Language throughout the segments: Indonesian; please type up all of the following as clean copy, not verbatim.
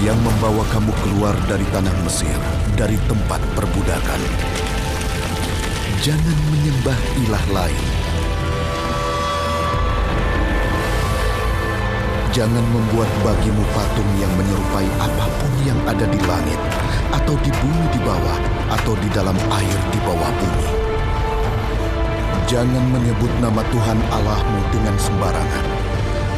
yang membawa kamu keluar dari tanah Mesir, dari tempat perbudakan. Jangan menyembah ilah lain. Jangan membuat bagimu patung yang menyerupai apapun yang ada di langit, atau di bumi di bawah, atau di dalam air di bawah bumi. Jangan menyebut nama Tuhan Allahmu dengan sembarangan.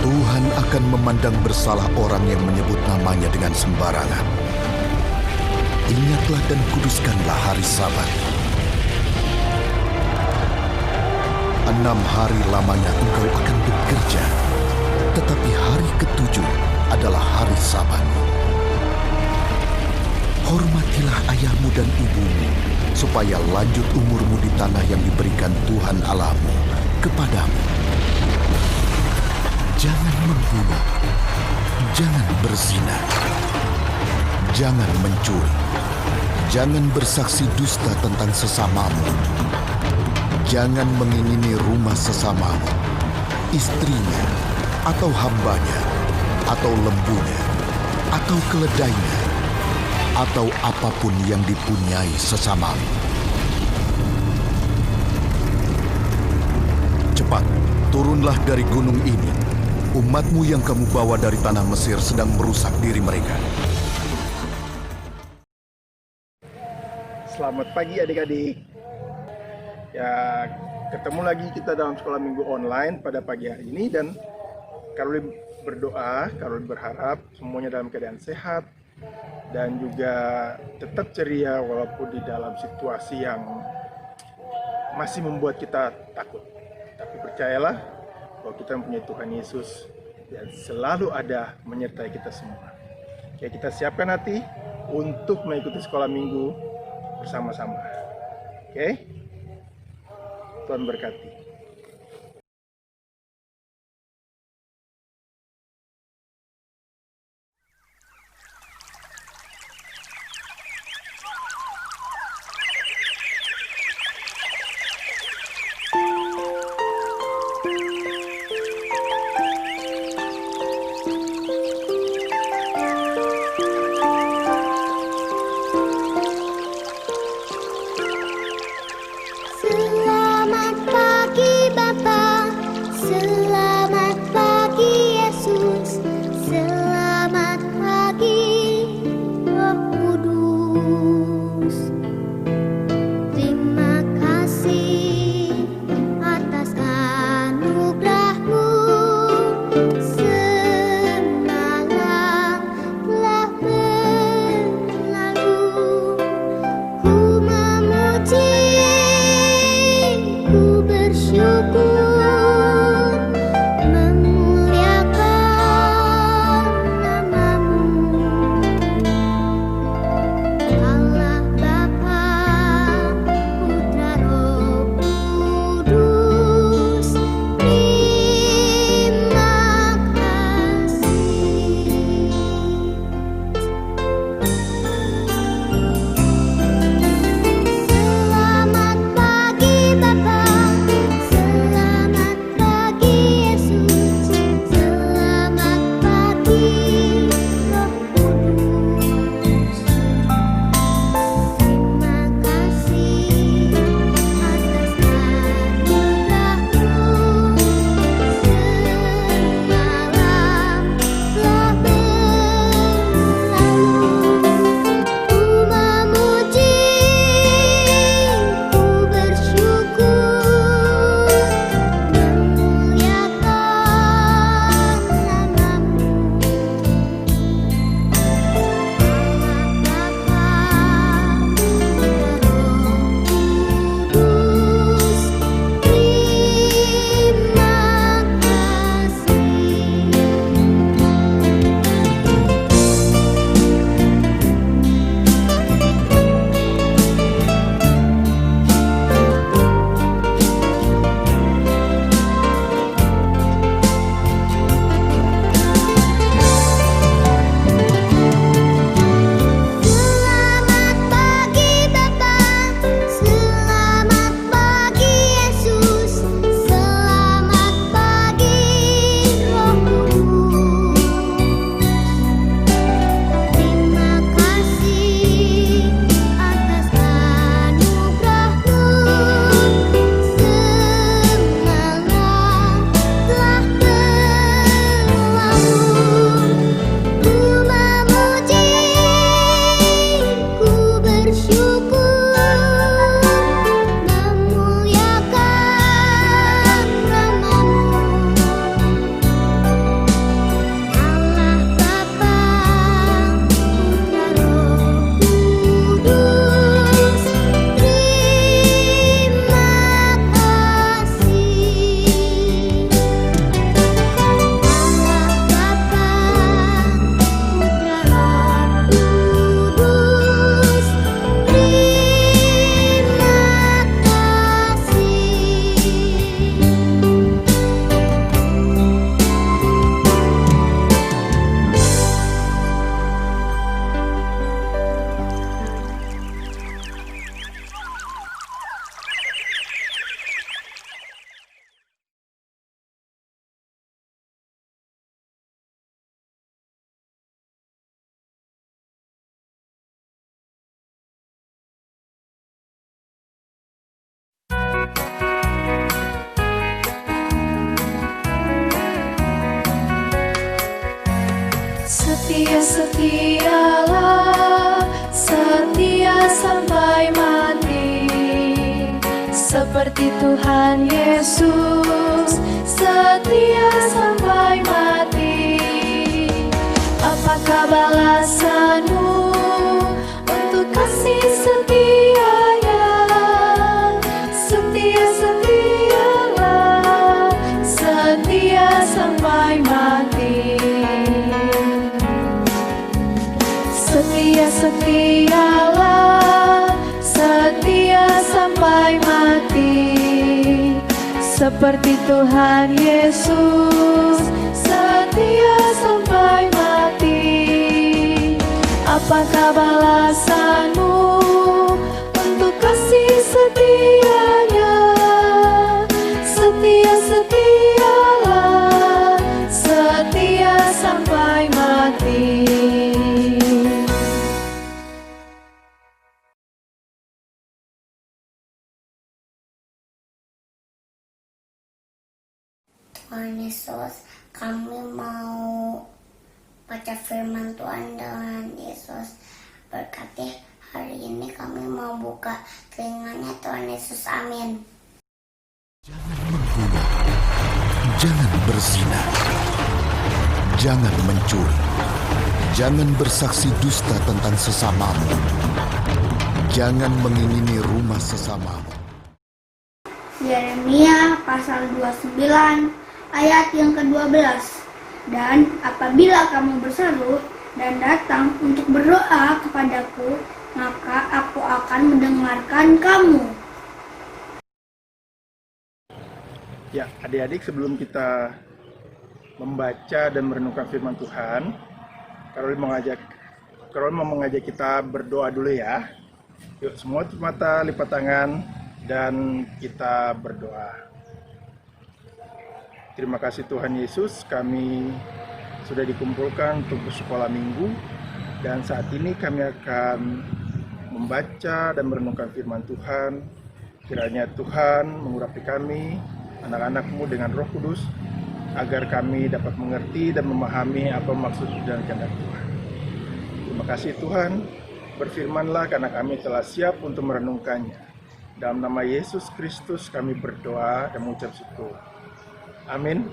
Tuhan akan memandang bersalah orang yang menyebut namanya dengan sembarangan. Ingatlah dan kuduskanlah hari Sabat. 6 hari lamanya engkau akan bekerja, tetapi hari ke-7 adalah hari Sabat. Hormatilah ayahmu dan ibumu, supaya lanjut umurmu di tanah yang diberikan Tuhan Allahmu kepadamu. Jangan membunuh, jangan berzina, jangan mencuri, jangan bersaksi dusta tentang sesamamu, jangan mengingini rumah sesamamu, istrinya, atau hambanya, atau lembunya, atau keledainya, atau apapun yang dipunyai sesamamu. Cepat, turunlah dari gunung ini. Umatmu yang kamu bawa dari tanah Mesir sedang merusak diri mereka. Selamat pagi adik-adik. Ya, ketemu lagi kita dalam sekolah minggu online pada pagi hari ini, dan Caroline berdoa, Caroline berharap semuanya dalam keadaan sehat dan juga tetap ceria walaupun di dalam situasi yang masih membuat kita takut. Tapi percayalah bahwa kita mempunyai Tuhan Yesus yang selalu ada menyertai kita semua. Ya, kita siapkan hati untuk mengikuti sekolah minggu bersama-sama. Oke? Tuhan berkati. Selamat pagi. setialah, setia sampai mati, seperti Tuhan Yesus, setia sampai mati. Apakah balasanmu untuk kasih setianya? Setia-setialah, setia sampai mati. Setia-setialah, setia sampai mati, seperti Tuhan Yesus, setia sampai mati. Apakah balasanmu untuk kasih setianya? Setia-setialah, setia sampai mati. Tuhan Yesus, kami mau baca firman Tuhan dengan Yesus. Berkati hari ini kami mau buka telinganya Tuhan Yesus. Amin. Jangan membunuh, jangan berzina, jangan mencuri, jangan bersaksi dusta tentang sesamamu, jangan mengingini rumah sesamamu. Yeremia pasal 29 ayat yang ke-12. Dan apabila kamu berseru dan datang untuk berdoa kepadaku, maka aku akan mendengarkan kamu. Ya, adik-adik, sebelum kita membaca dan merenungkan firman Tuhan, Karoli mau mengajak kita berdoa dulu ya. Yuk, semua tutup mata, lipat tangan, dan kita berdoa. Terima kasih Tuhan Yesus, kami sudah dikumpulkan untuk bersekolah minggu, dan saat ini kami akan membaca dan merenungkan firman Tuhan. Kiranya Tuhan mengurapi kami, anak-anak-Mu dengan Roh Kudus, agar kami dapat mengerti dan memahami apa maksud dan kehendak Tuhan. Terima kasih Tuhan, berfirmanlah karena kami telah siap untuk merenungkannya. Dalam nama Yesus Kristus kami berdoa dan mengucap syukur. Amin.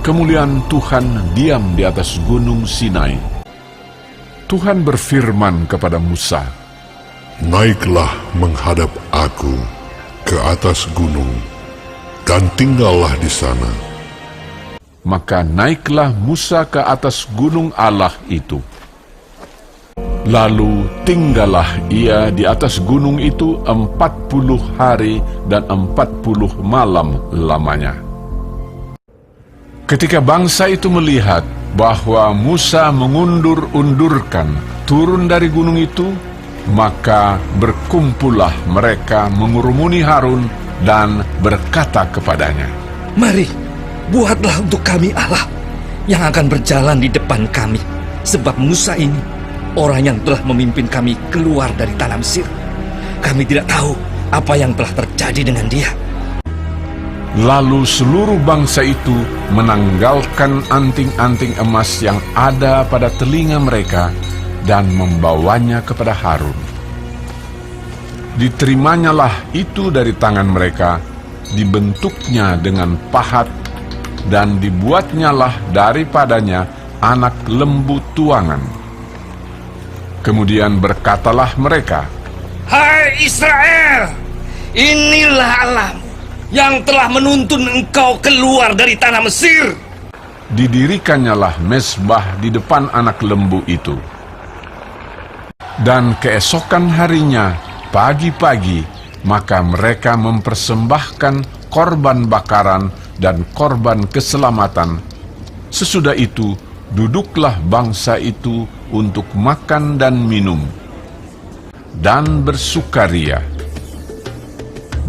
Kemuliaan Tuhan diam di atas gunung Sinai. Tuhan berfirman kepada Musa, "Naiklah menghadap aku ke atas gunung, dan tinggallah di sana." Maka naiklah Musa ke atas gunung Allah itu. Lalu tinggallah ia di atas gunung itu 40 hari dan 40 malam lamanya. Ketika bangsa itu melihat bahwa Musa mengundur-undurkan turun dari gunung itu, maka berkumpullah mereka mengurumuni Harun dan berkata kepadanya, "Mari, buatlah untuk kami Allah yang akan berjalan di depan kami, sebab Musa ini orang yang telah memimpin kami keluar dari tanah Mesir. Kami tidak tahu apa yang telah terjadi dengan dia." Lalu seluruh bangsa itu menanggalkan anting-anting emas yang ada pada telinga mereka dan membawanya kepada Harun. Diterimanya itu dari tangan mereka, dibentuknya dengan pahat, dan dibuatnyalah daripadanya anak lembu tuangan. Kemudian berkatalah mereka, "Hai Israel, inilah Allahmu yang telah menuntun engkau keluar dari tanah Mesir." Didirikannya mezbah di depan anak lembu itu. Dan keesokan harinya, pagi-pagi, maka mereka mempersembahkan korban bakaran dan korban keselamatan. Sesudah itu, duduklah bangsa itu untuk makan dan minum, dan bersukaria.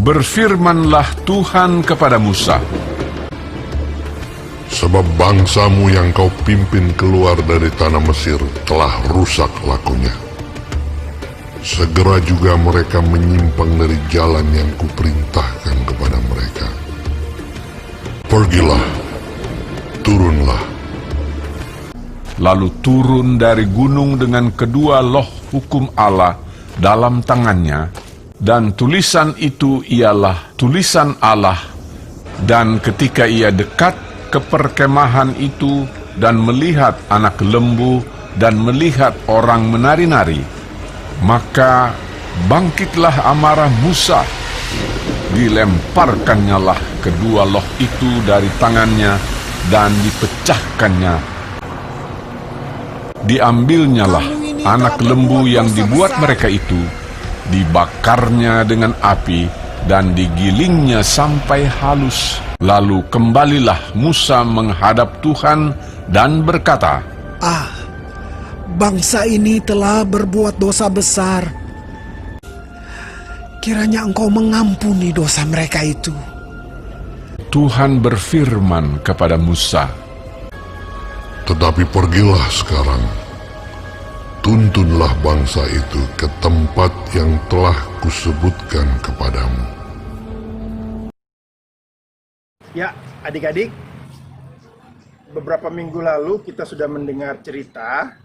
Berfirmanlah Tuhan kepada Musa, Sebab bangsamu yang kau pimpin keluar dari tanah Mesir telah rusak lakunya. segera juga mereka menyimpang dari jalan yang kuperintahkan kepada mereka. Pergilah, turunlah. Lalu turun dari gunung dengan kedua loh hukum Allah dalam tangannya, dan tulisan itu ialah tulisan Allah. Dan ketika ia dekat ke perkemahan itu dan melihat anak lembu dan melihat orang menari-nari, maka bangkitlah amarah Musa. Dilemparkannya lah kedua loh itu dari tangannya dan dipecahkannya. Diambilnyalah anak lembu yang dibuat mereka itu, dibakarnya dengan api dan digilingnya sampai halus. Lalu kembalilah Musa menghadap Tuhan dan berkata, Bangsa ini telah berbuat dosa besar. Kiranya Engkau mengampuni dosa mereka itu. Tuhan berfirman kepada Musa, Tetapi pergilah sekarang, tuntunlah bangsa itu ke tempat yang telah kusebutkan kepadamu. Ya, adik-adik, beberapa minggu lalu kita sudah mendengar cerita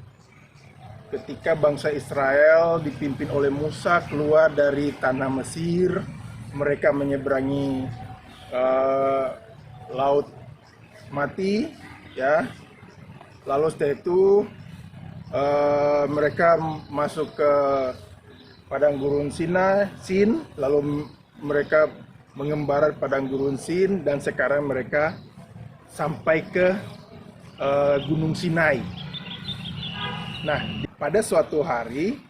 ketika bangsa Israel dipimpin oleh Musa keluar dari tanah Mesir. Mereka menyeberangi Laut Mati, ya. Lalu setelah itu mereka masuk ke padang gurun Sin, lalu mereka mengembara padang gurun Sin, dan sekarang mereka sampai ke Gunung Sinai. Nah, pada suatu hari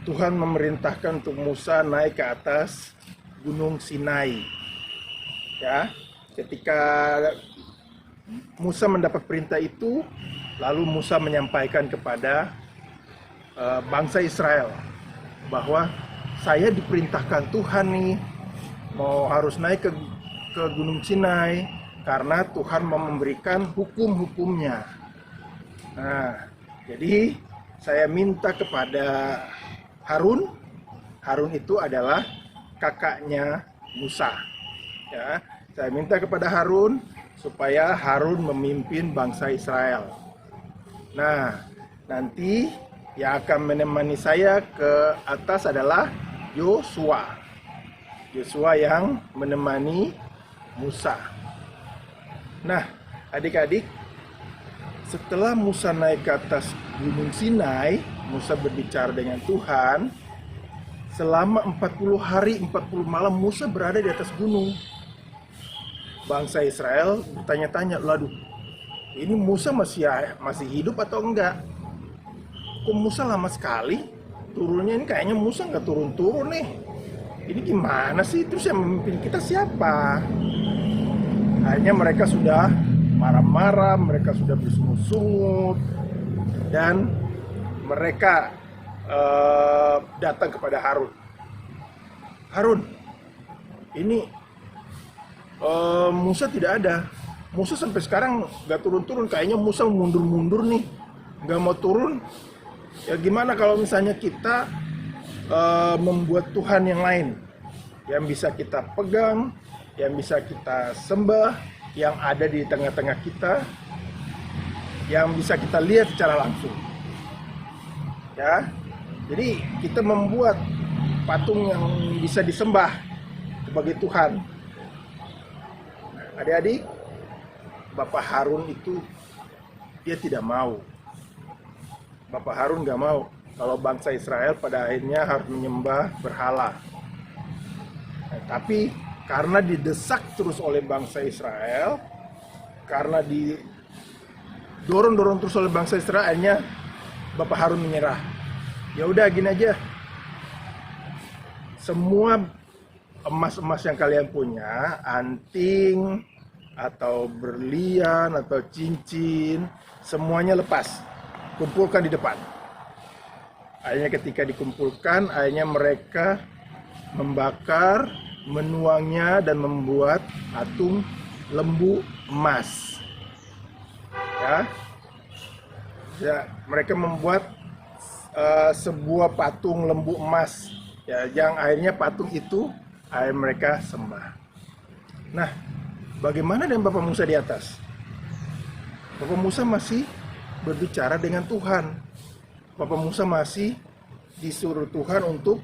Tuhan memerintahkan untuk Musa naik ke atas Gunung Sinai. Ya, ketika Musa mendapat perintah itu, lalu Musa menyampaikan kepada bangsa Israel bahwa saya diperintahkan Tuhan nih mau harus naik ke Gunung Sinai karena Tuhan mau memberikan hukum-hukumnya. Nah, jadi saya minta kepada Harun. Harun itu adalah kakaknya Musa. Ya, saya minta kepada Harun supaya Harun memimpin bangsa Israel. Nah, nanti yang akan menemani saya ke atas adalah Yosua. Yosua yang menemani Musa. Nah, adik-adik, setelah Musa naik ke atas Gunung Sinai, Musa berbicara dengan Tuhan. Selama 40 hari, 40 malam Musa berada di atas gunung. Bangsa Israel bertanya-tanya, "Lalu, ini Musa masih hidup atau enggak? Kok Musa lama sekali turunnya? Ini kayaknya Musa nggak turun-turun nih. Ini gimana sih? Terus yang memimpin kita siapa?" Akhirnya mereka sudah marah-marah, mereka sudah bersungut-sungut, dan mereka datang kepada Harun. Harun, ini Musa tidak ada. Musa sampai sekarang nggak turun-turun. Kayaknya Musa mundur-mundur nih, nggak mau turun. Ya gimana kalau misalnya kita membuat Tuhan yang lain, yang bisa kita pegang, yang bisa kita sembah, yang ada di tengah-tengah kita, yang bisa kita lihat secara langsung. Ya, jadi kita membuat patung yang bisa disembah sebagai Tuhan. Adik-adik, Bapak Harun itu dia tidak mau. Bapak Harun gak mau kalau bangsa Israel pada akhirnya harus menyembah berhala. Nah, tapi karena didesak terus oleh bangsa Israel, karena didorong-dorong terus oleh bangsa Israel, akhirnya Bapak Harun menyerah. Ya udah gini aja, semua emas-emas yang kalian punya, anting atau berlian atau cincin, semuanya lepas, kumpulkan di depan. Akhirnya ketika dikumpulkan, akhirnya mereka membakar, menuangnya dan membuat patung lembu emas. Ya, mereka membuat sebuah patung lembu emas, ya, yang akhirnya patung itu akhir mereka sembah. Nah, bagaimana dengan Bapak Musa di atas? Bapak Musa masih berbicara dengan Tuhan. Bapak Musa masih disuruh Tuhan untuk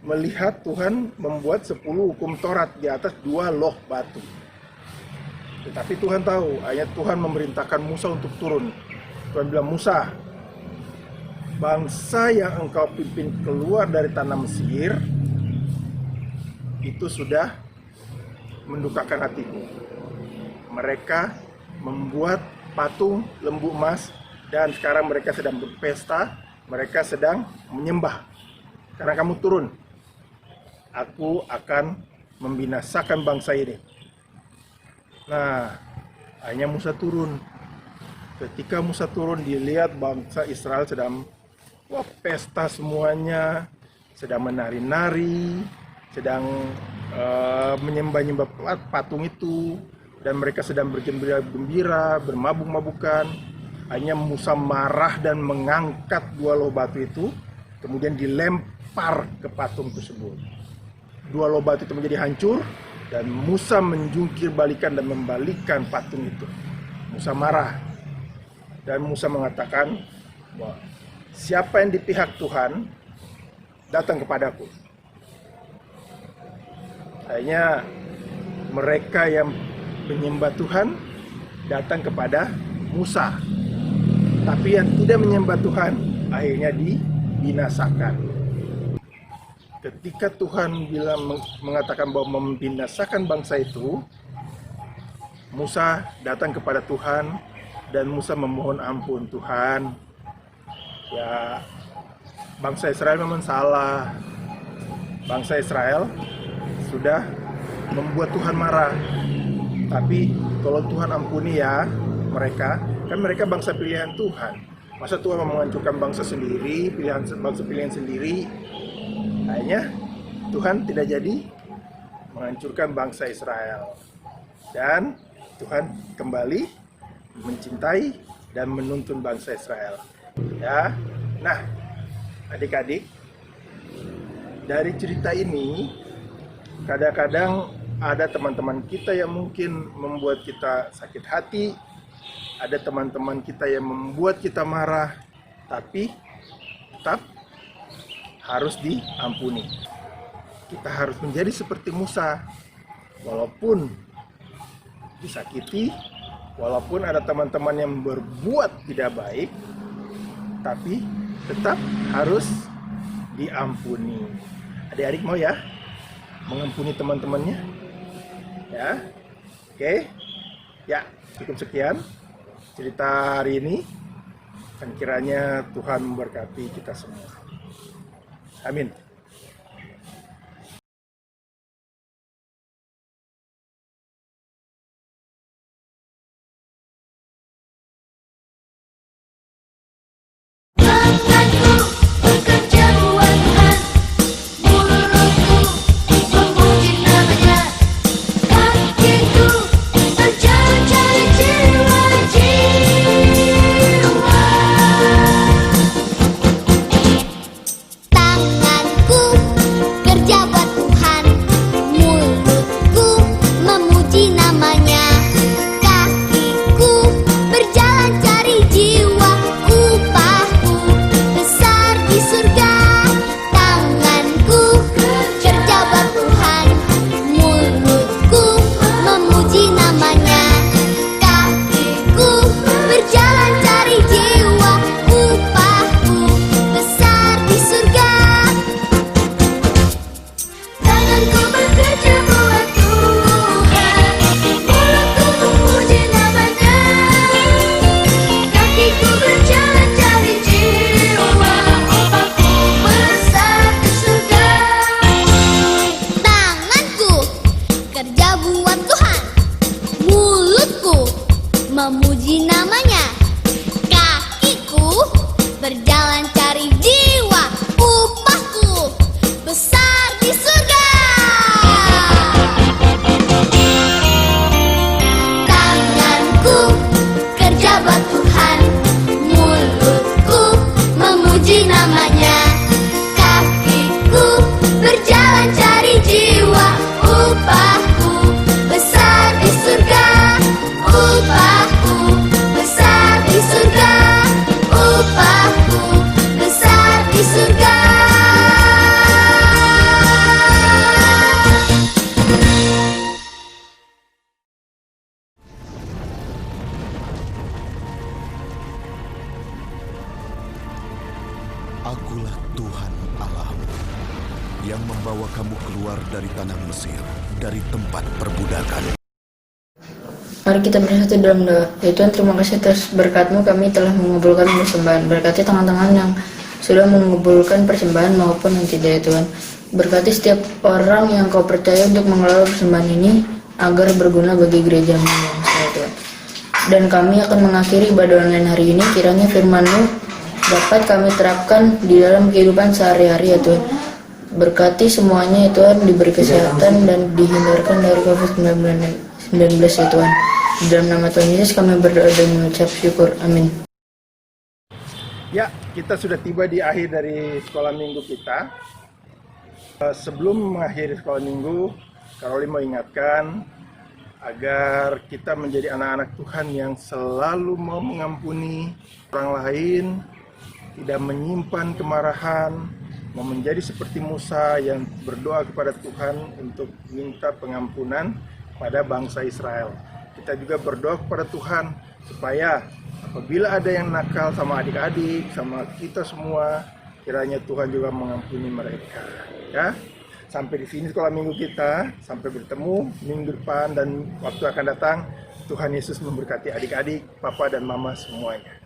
melihat Tuhan membuat 10 hukum Taurat di atas 2 loh batu. Tetapi Tuhan tahu, ayat Tuhan memerintahkan Musa untuk turun. Tuhan bilang, Musa, bangsa yang engkau pimpin keluar dari tanah Mesir itu sudah mendukakan hatiku. Mereka membuat patung lembu emas dan sekarang mereka sedang berpesta, mereka sedang menyembah. Karena kamu turun, aku akan membinasakan bangsa ini. Nah, akhirnya Musa turun. Ketika Musa turun, dilihat bangsa Israel sedang pesta semuanya, sedang menari-nari, sedang menyembah-nyembah patung itu, dan mereka sedang bergembira-gembira, bermabuk-mabukan. Akhirnya Musa marah dan mengangkat 2 loh batu itu, kemudian dilempar ke patung tersebut. 2 loh batu itu menjadi hancur, dan Musa menjungkir balikan dan membalikkan patung itu. Musa marah, dan Musa mengatakan bahwa siapa yang di pihak Tuhan, datang kepadaku. Akhirnya mereka yang menyembah Tuhan datang kepada Musa. Tapi yang tidak menyembah Tuhan akhirnya dibinasakan. Ketika Tuhan mengatakan bahwa membinasakan bangsa itu, Musa datang kepada Tuhan dan Musa memohon ampun. Tuhan, ya, bangsa Israel memang salah. Bangsa Israel sudah membuat Tuhan marah. Tapi kalau Tuhan ampuni ya mereka, kan mereka bangsa pilihan Tuhan. Masa Tuhan mau menghancurkan bangsa sendiri, bangsa pilihan sendiri? Akhirnya Tuhan tidak jadi menghancurkan bangsa Israel. Dan Tuhan kembali mencintai dan menuntun bangsa Israel. Ya. Nah, adik-adik, dari cerita ini kadang-kadang ada teman-teman kita yang mungkin membuat kita sakit hati, ada teman-teman kita yang membuat kita marah, tapi tetap harus diampuni. Kita harus menjadi seperti Musa, walaupun disakiti, walaupun ada teman-teman yang berbuat tidak baik, tapi tetap harus diampuni. Adik-adik mau ya mengampuni teman-temannya? Ya, oke, ya, cukup sekian cerita hari ini. Dan kiranya Tuhan memberkati kita semua. Amin. memuji namanya. Kakiku berjalan cari jiwa, upahku besar di surga. Tanganku kerja buat Tuhan, mulutku memuji namanya. Akulah Tuhan Allahmu yang membawa kamu keluar dari tanah Mesir, dari tempat perbudakan. Mari kita bersatu dalam doa. Ya Tuhan, terima kasih atas berkat-Mu kami telah mengabulkan persembahan. Berkati tangan-tangan yang sudah mengabulkan persembahan maupun yang tidak, ya Tuhan. Berkati setiap orang yang Kau percaya untuk mengelola persembahan ini agar berguna bagi gereja-Mu yang ya Tuhan. Dan kami akan mengakhiri ibadah online hari ini. Kiranya firman-Mu dapat kami terapkan di dalam kehidupan sehari-hari, ya Tuhan. Berkati semuanya, ya Tuhan, diberi kesehatan dan dihindarkan dari COVID-19, ya Tuhan. Di dalam nama Tuhan Yesus kami berdoa dan mengucap syukur. Amin. Ya, kita sudah tiba di akhir dari sekolah minggu kita. Sebelum mengakhiri sekolah minggu, Karolin mau ingatkan agar kita menjadi anak-anak Tuhan yang selalu mau mengampuni orang lain, tidak menyimpan kemarahan, mau menjadi seperti Musa yang berdoa kepada Tuhan untuk minta pengampunan pada bangsa Israel. Kita juga berdoa kepada Tuhan supaya apabila ada yang nakal sama adik-adik, sama kita semua, kiranya Tuhan juga mengampuni mereka. Ya, sampai di sini sekolah minggu kita. Sampai bertemu minggu depan dan waktu akan datang. Tuhan Yesus memberkati adik-adik, papa dan mama semuanya.